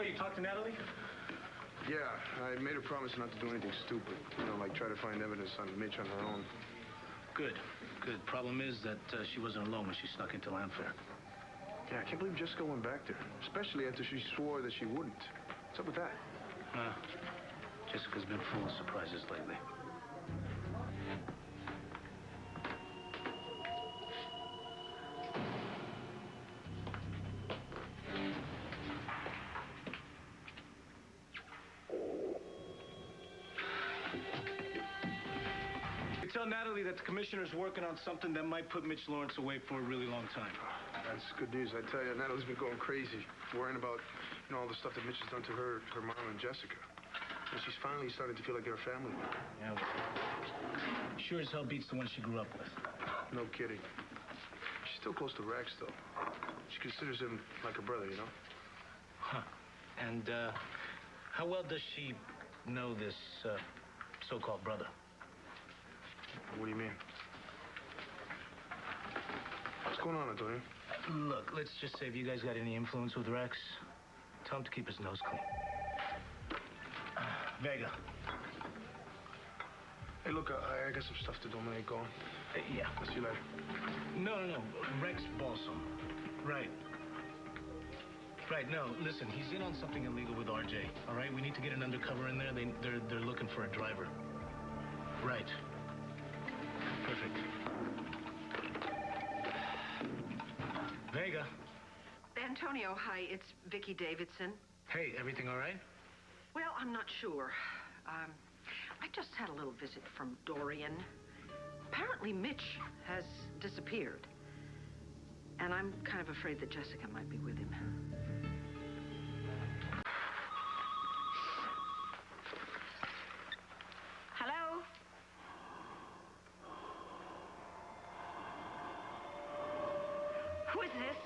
So you talked to Natalie? Yeah, I made her promise not to do anything stupid. You know, like try to find evidence on Mitch on her own. Good. Problem is that she wasn't alone when she snuck into Lanfair. Yeah, I can't believe Jessica went back there, especially after she swore that she wouldn't. What's up with that? Jessica's been full of surprises lately. Tell Natalie that the commissioner's working on something that might put Mitch Lawrence away for a really long time. That's good news. I tell you, Natalie's been going crazy, worrying about, all the stuff that Mitch has done to her mom and Jessica. And she's finally starting to feel like they're a family. Yeah, well, sure as hell beats the one she grew up with. No kidding. She's still close to Rex, though. She considers him like her brother, Huh. And, how well does she know this, so-called brother? What do you mean? What's going on, Dorian? Look, let's just say if you guys got any influence with Rex, tell him to keep his nose clean. Vega. Hey, look, I got some stuff to do. I'm gonna get going. Yeah. I'll see you later. No. Rex Balsam. Right, no, listen, he's in on something illegal with RJ, all right? We need to get an undercover in there. They're looking for a driver. Right. Perfect. Vega. Antonio, hi, it's Vicki Davidson. Hey, everything all right? Well, I'm not sure. I just had a little visit from Dorian. Apparently Mitch has disappeared. And I'm kind of afraid that Jessica might be with him. Hello? Who is this?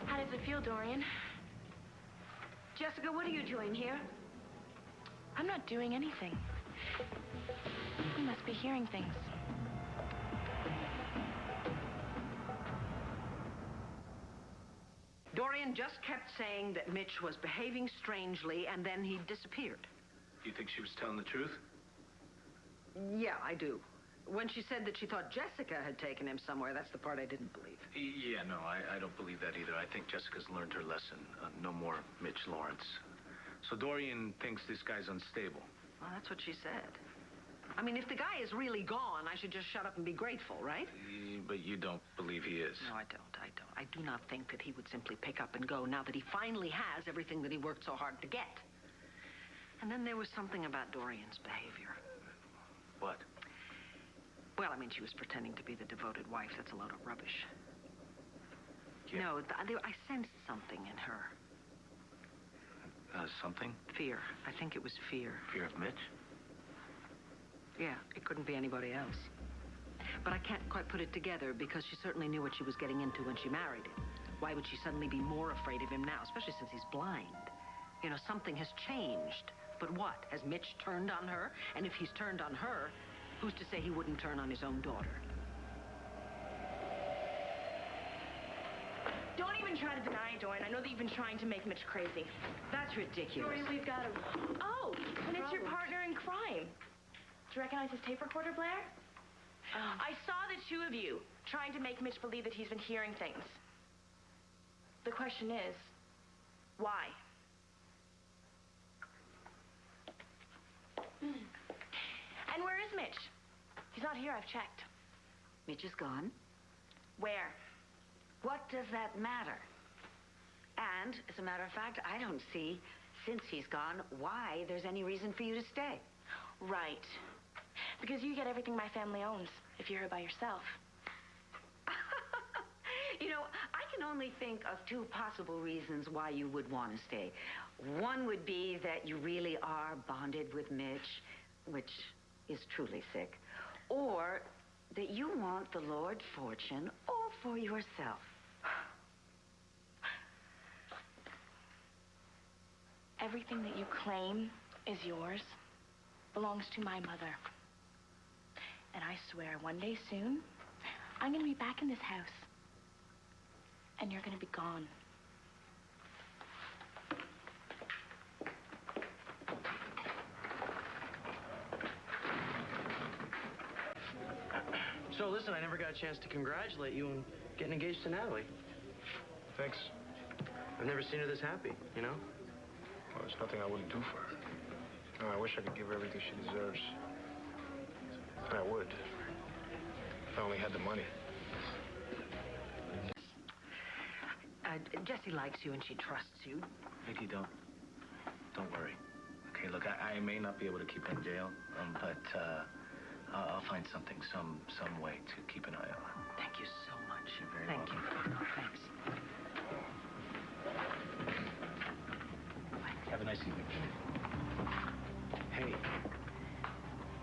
How does it feel, Dorian? Jessica, what are you doing here? I'm not doing anything. You must be hearing things. Dorian just kept saying that Mitch was behaving strangely, and then he disappeared. You think she was telling the truth? Yeah, I do. When she said that she thought Jessica had taken him somewhere, that's the part I didn't believe. Yeah, no, I don't believe that either. I think Jessica's learned her lesson. No more Mitch Lawrence. So Dorian thinks this guy's unstable. Well, that's what she said. I mean, if the guy is really gone, I should just shut up and be grateful, right? But you don't believe he is? No, I don't. I do not think that he would simply pick up and go now that he finally has everything that he worked so hard to get. And then there was something about Dorian's behavior. What? Well, I mean, she was pretending to be the devoted wife. That's a load of rubbish. Yeah. No, I sensed something in her. Something? Fear. I think it was fear. Fear of Mitch? Yeah, it couldn't be anybody else. But I can't quite put it together because she certainly knew what she was getting into when she married him. Why would she suddenly be more afraid of him now, especially since he's blind? Something has changed. But what? Has Mitch turned on her? And if he's turned on her, who's to say he wouldn't turn on his own daughter? Don't even try to deny it, Dorian. I know that you've been trying to make Mitch crazy. That's ridiculous. Dorian, we've got to... Oh, and it's your partner in crime. Do you recognize his tape recorder, Blair? I saw the two of you trying to make Mitch believe that he's been hearing things. The question is, why? And where is Mitch? He's not here, I've checked. Mitch is gone. Where? What does that matter? And, as a matter of fact, I don't see, since he's gone, why there's any reason for you to stay. Right. Because you get everything my family owns if you're here by yourself. I can only think of two possible reasons why you would want to stay. One would be that you really are bonded with Mitch, which is truly sick. Or that you want the Lord's fortune all for yourself. Everything that you claim is yours belongs to my mother. And I swear one day soon, I'm gonna be back in this house. And you're gonna be gone. So listen, I never got a chance to congratulate you on getting engaged to Natalie. Thanks. I've never seen her this happy, you know? Well, there's nothing I wouldn't do for her. No, I wish I could give her everything she deserves. And I would. If I only had the money. Jessie likes you and she trusts you. Vicki, don't worry. Okay, look, I may not be able to keep her in jail, but I'll find something, some way to keep an eye on her. Thank you so much. You're very Thank welcome. you. Thanks. Have a nice evening. Hey,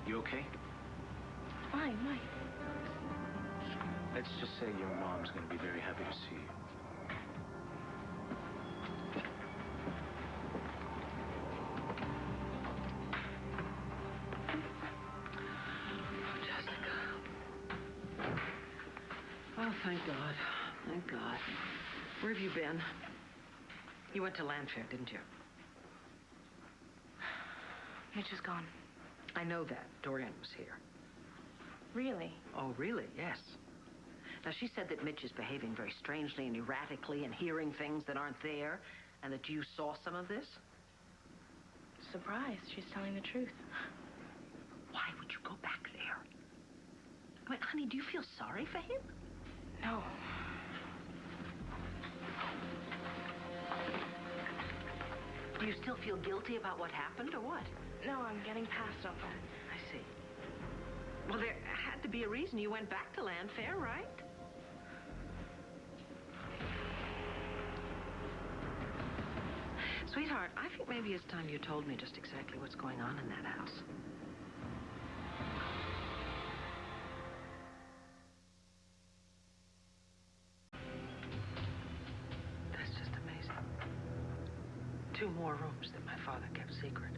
you okay? Fine, why? Let's just say your mom's gonna be very happy to see you. Oh, thank God. Thank God. Where have you been? You went to Lanfair, didn't you? Mitch is gone. I know that. Dorian was here. Really? Oh, really? Yes. Now, she said that Mitch is behaving very strangely and erratically and hearing things that aren't there, and that you saw some of this. Surprised. She's telling the truth. Why would you go back there? I mean, honey, do you feel sorry for him? No. Do you still feel guilty about what happened, or what? No, I'm getting past all that. I see. Well, there had to be a reason you went back to Lanfair, right? Sweetheart, I think maybe it's time you told me just exactly what's going on in that house. That's just amazing. 2 more rooms that my father kept secret.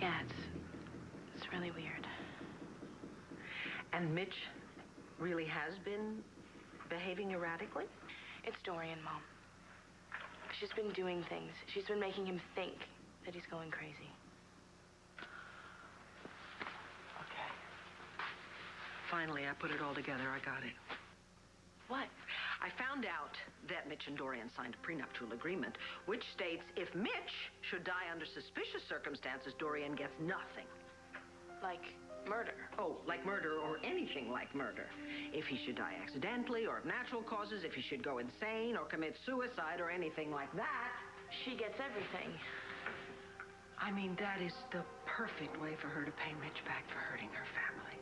Yeah, it's really weird. And Mitch really has been behaving erratically? It's Dorian, Mom. She's been doing things. She's been making him think that he's going crazy. Okay. Finally, I put it all together. I got it. What? I found out that Mitch and Dorian signed a prenuptial agreement, which states if Mitch should die under suspicious circumstances, Dorian gets nothing. Like murder. Oh, like murder or anything like murder. If he should die accidentally or of natural causes, if he should go insane or commit suicide or anything like that. She gets everything. I mean, that is the perfect way for her to pay Mitch back for hurting her family.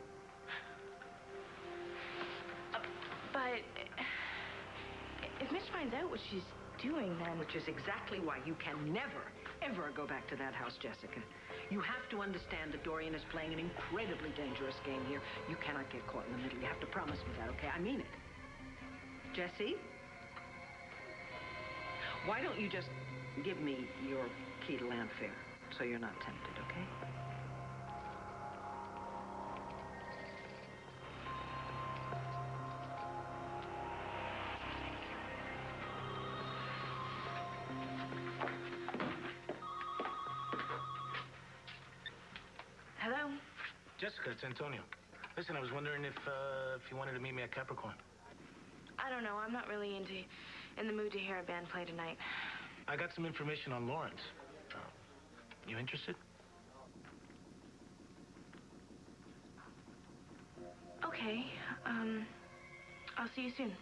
But if Mitch finds out what she's doing, then... Which is exactly why you can never, ever go back to that house, Jessica. You have to understand that Dorian is playing an incredibly dangerous game here. You cannot get caught in the middle. You have to promise me that, okay? I mean it. Jessie? Why don't you just give me your key to Lanfair so you're not tempted, okay? Hello? Jessica, it's Antonio. Listen, I was wondering if you wanted to meet me at Capricorn. I don't know. I'm not really in the mood to hear a band play tonight. I got some information on Lawrence. You interested? Okay. I'll see you soon.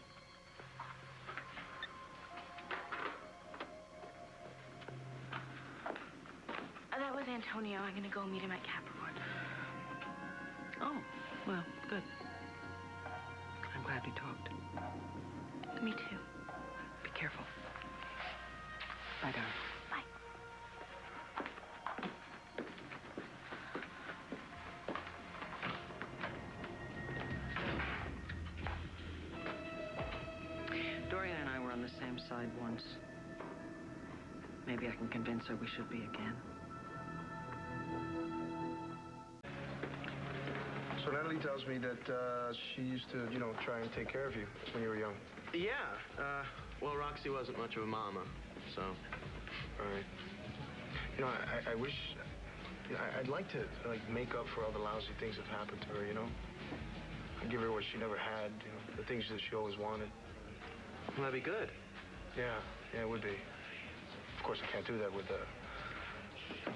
That was Antonio. I'm gonna go meet him at Capricorn. Oh, well, good. I'm glad we talked. Me too. Be careful. Bye, darling. Bye. Dorian and I were on the same side once. Maybe I can convince her we should be again. So Natalie Natalie tells me that she used to, try and take care of you when you were young. Yeah. Well, Roxy wasn't much of a mama, so. All right. I wish... I'd like to, make up for all the lousy things that happened to her, I'd give her what she never had, the things that she always wanted. Well, that'd be good. Yeah, it would be. Of course, I can't do that with a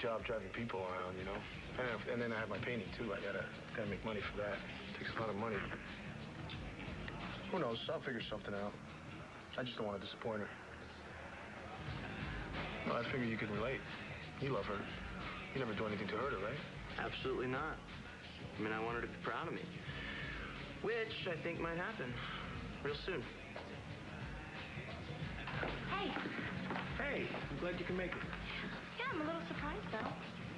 job driving people around, And then I have my painting, too. I gotta make money for that. It takes a lot of money. Who knows? I'll figure something out. I just don't want to disappoint her. Well, I figure you could relate. You love her. You never do anything to hurt her, right? Absolutely not. I mean, I want her to be proud of me. Which I think might happen real soon. Hey. Hey, I'm glad you can make it. Yeah, I'm a little surprised, though,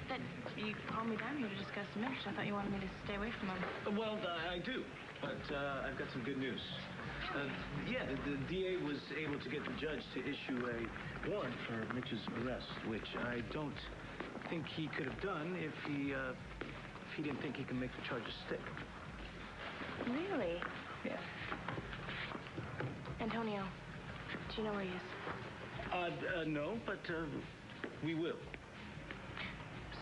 that you called me down here to discuss Mitch. I thought you wanted me to stay away from him. Well, I do, but I've got some good news. The DA was able to get the judge to issue a warrant for Mitch's arrest, which I don't think he could have done if he didn't think he could make the charges stick. Really? Yeah. Antonio, do you know where he is? No, but we will.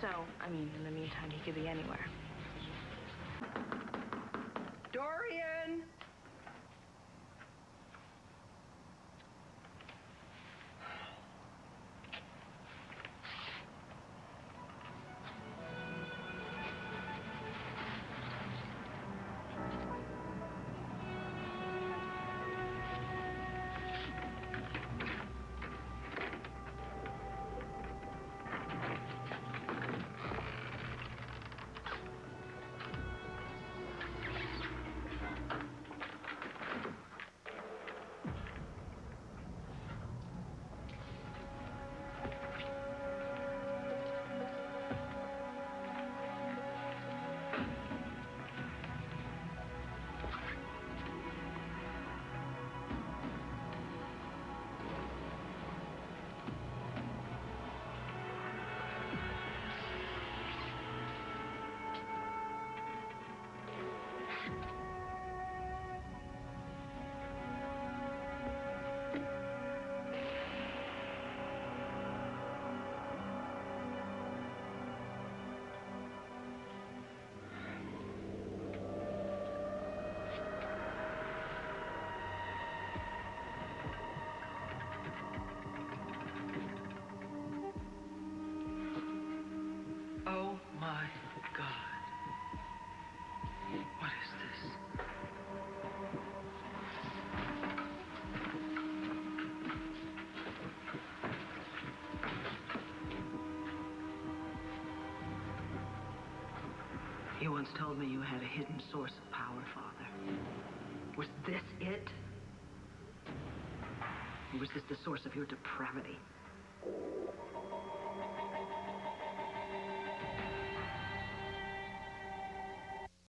So, in the meantime, he could be anywhere. Dorian! Oh, my God. What is this? You once told me you had a hidden source of power, Father. Was this it? Or was this the source of your depravity?